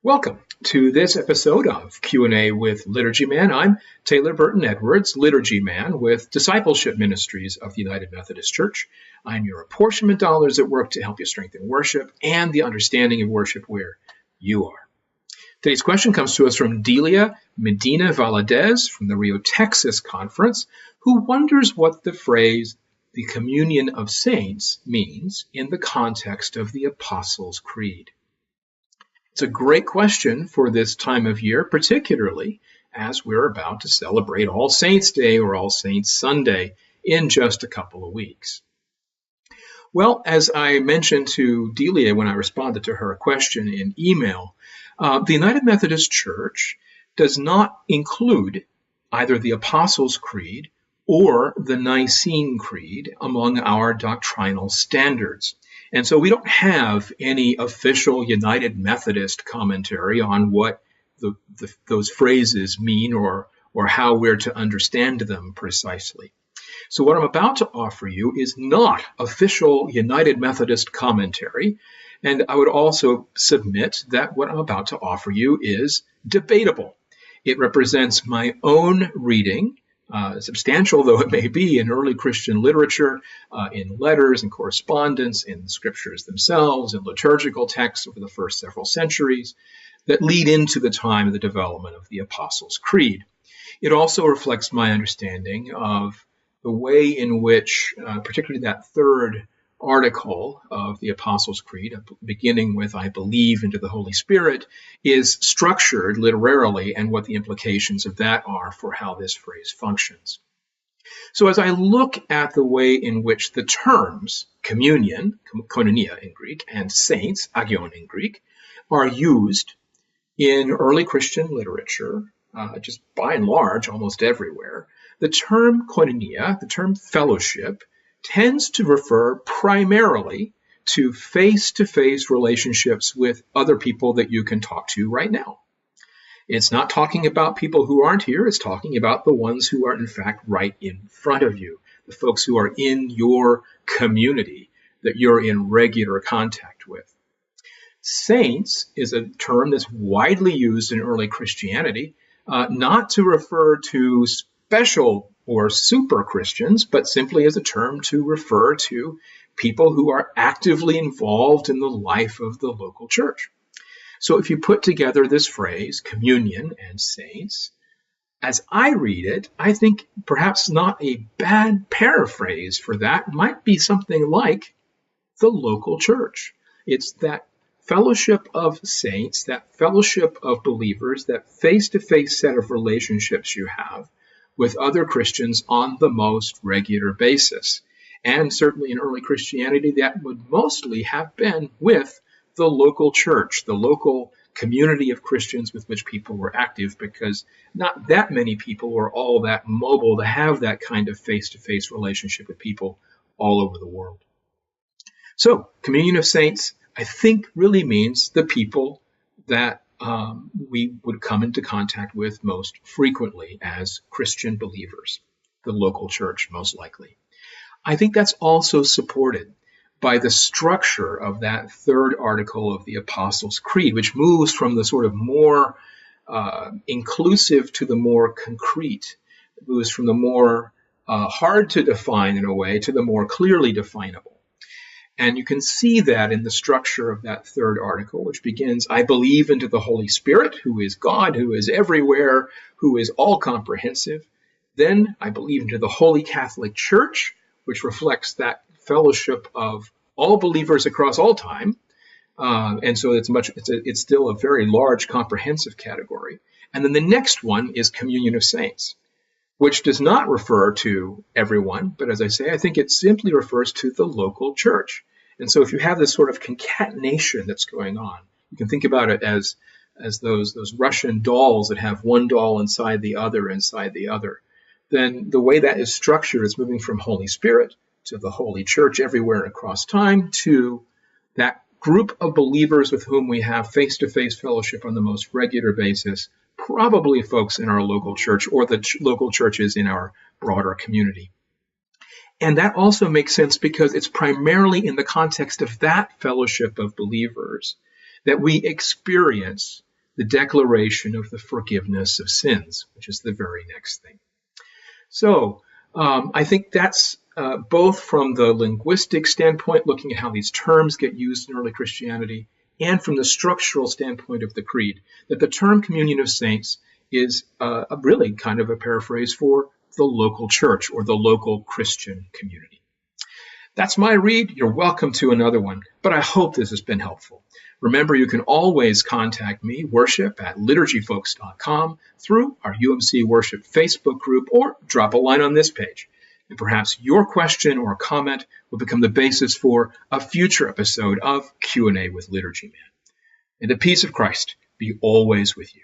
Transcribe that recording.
Welcome to this episode of Q&A with Liturgy Man. I'm Taylor Burton-Edwards, Liturgy Man with Discipleship Ministries of the United Methodist Church. I'm your apportionment dollars at work to help you strengthen worship and the understanding of worship where you are. Today's question comes to us from Delia Medina Valadez from the Rio, Texas conference, who wonders what the phrase, the communion of saints, means in the context of the Apostles' Creed. It's a great question for this time of year, particularly as we're about to celebrate All Saints' Day or All Saints' Sunday in just a couple of weeks. Well, as I mentioned to Delia when I responded to her question in email, the United Methodist Church does not include either the Apostles' Creed or the Nicene Creed among our doctrinal standards. And so we don't have any official United Methodist commentary on what those phrases mean or how we're to understand them precisely. So what I'm about to offer you is not official United Methodist commentary, and I would also submit that what I'm about to offer you is debatable. It represents my own reading, substantial though it may be, in early Christian literature, in letters and correspondence, in the scriptures themselves, in liturgical texts over the first several centuries that lead into the time of the development of the Apostles' Creed. It also reflects my understanding of the way in which, particularly that third article of the Apostles' Creed, beginning with I believe into the Holy Spirit, is structured literarily and what the implications of that are for how this phrase functions. So as I look at the way in which the terms communion, koinonia in Greek, and saints, agion in Greek, are used in early Christian literature, just by and large almost everywhere, the term koinonia, the term fellowship, tends to refer primarily to face-to-face relationships with other people that you can talk to right now. It's not talking about people who aren't here. It's talking about the ones who are, in fact, right in front of you, the folks who are in your community that you're in regular contact with. Saints is a term that's widely used in early Christianity, not to refer to special or super Christians, but simply as a term to refer to people who are actively involved in the life of the local church. So if you put together this phrase, communion and saints, as I read it, I think perhaps not a bad paraphrase for that might be something like the local church. It's that fellowship of saints, that fellowship of believers, that face-to-face set of relationships you have with other Christians on the most regular basis. And certainly in early Christianity, that would mostly have been with the local church, the local community of Christians with which people were active, because not that many people were all that mobile to have that kind of face-to-face relationship with people all over the world. So, communion of saints, I think, really means the people that we would come into contact with most frequently as Christian believers, the local church most likely. I think that's also supported by the structure of that third article of the Apostles' Creed, which moves from the sort of more inclusive to the more concrete. It moves from the more hard to define in a way to the more clearly definable. And you can see that in the structure of that third article, which begins, I believe into the Holy Spirit, who is God, who is everywhere, who is all comprehensive. Then I believe into the Holy Catholic Church, which reflects that fellowship of all believers across all time. And so it's still a very large, comprehensive category. And then the next one is communion of saints, which does not refer to everyone, but as I say, I think it simply refers to the local church. And so if you have this sort of concatenation that's going on, you can think about it as those Russian dolls that have one doll inside the other, then the way that is structured is moving from Holy Spirit to the Holy Church everywhere across time to that group of believers with whom we have face-to-face fellowship on the most regular basis, probably folks in our local church or the local churches in our broader community. And that also makes sense because it's primarily in the context of that fellowship of believers that we experience the declaration of the forgiveness of sins, which is the very next thing. So I think that's both from the linguistic standpoint, looking at how these terms get used in early Christianity, and from the structural standpoint of the creed, that the term communion of saints is really kind of a paraphrase for the local church or the local Christian community. That's my read. You're welcome to another one, but I hope this has been helpful. Remember, you can always contact me, worship@liturgyfolks.com, through our UMC Worship Facebook group, or drop a line on this page. And perhaps your question or comment will become the basis for a future episode of Q&A with Liturgy Man. And the peace of Christ be always with you.